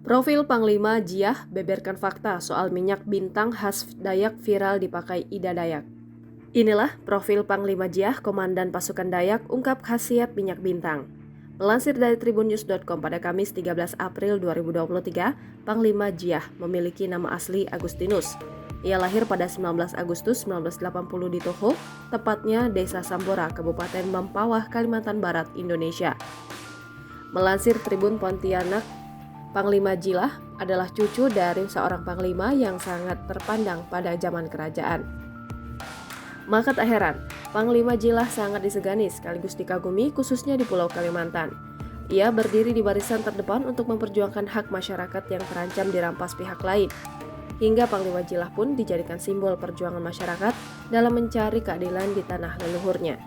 Profil Panglima Jiah beberkan fakta soal minyak bintang khas Dayak viral dipakai Ida Dayak. Inilah profil Panglima Jiah, Komandan Pasukan Dayak, ungkap khasiat minyak bintang. Melansir dari tribunnews.com pada Kamis 13 April 2023, Panglima Jiah memiliki nama asli Agustinus. Ia lahir pada 19 Agustus 1980 di Toho, tepatnya Desa Sambora, Kabupaten Mempawah, Kalimantan Barat, Indonesia. Melansir Tribun Pontianak, Panglima Jiah adalah cucu dari seorang panglima yang sangat terpandang pada zaman kerajaan. Maka tak heran, Panglima Jiah sangat disegani sekaligus dikagumi khususnya di Pulau Kalimantan. Ia berdiri di barisan terdepan untuk memperjuangkan hak masyarakat yang terancam dirampas pihak lain. Hingga Panglima Jiah pun dijadikan simbol perjuangan masyarakat dalam mencari keadilan di tanah leluhurnya.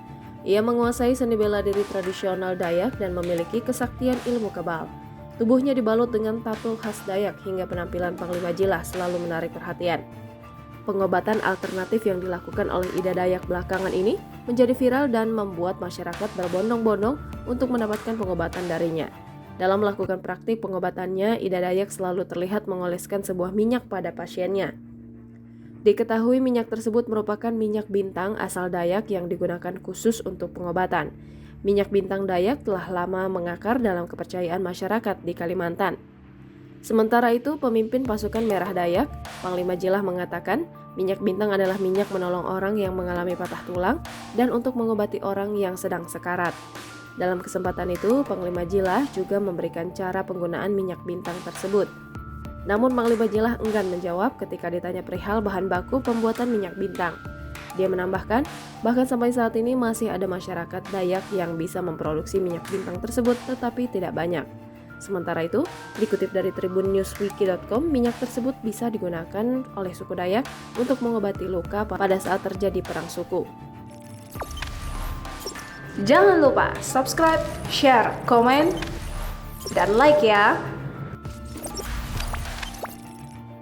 Ia menguasai seni bela diri tradisional Dayak dan memiliki kesaktian ilmu kebal. Tubuhnya dibalut dengan tato khas Dayak hingga penampilan Panglima Jiah selalu menarik perhatian. Pengobatan alternatif yang dilakukan oleh Ida Dayak belakangan ini menjadi viral dan membuat masyarakat berbondong-bondong untuk mendapatkan pengobatan darinya. Dalam melakukan praktik pengobatannya, Ida Dayak selalu terlihat mengoleskan sebuah minyak pada pasiennya. Diketahui minyak tersebut merupakan minyak bintang asal Dayak yang digunakan khusus untuk pengobatan. Minyak bintang Dayak telah lama mengakar dalam kepercayaan masyarakat di Kalimantan. Sementara itu, pemimpin pasukan Merah Dayak, Panglima Jiah mengatakan, minyak bintang adalah minyak menolong orang yang mengalami patah tulang dan untuk mengobati orang yang sedang sekarat. Dalam kesempatan itu, Panglima Jiah juga memberikan cara penggunaan minyak bintang tersebut. Namun Panglima Jiah enggan menjawab ketika ditanya perihal bahan baku pembuatan minyak bintang. Dia menambahkan, bahkan sampai saat ini masih ada masyarakat Dayak yang bisa memproduksi minyak bintang tersebut tetapi tidak banyak. Sementara itu, dikutip dari tribunnewswiki.com, minyak tersebut bisa digunakan oleh suku Dayak untuk mengobati luka pada saat terjadi perang suku. Jangan lupa subscribe, share, komen, dan like ya!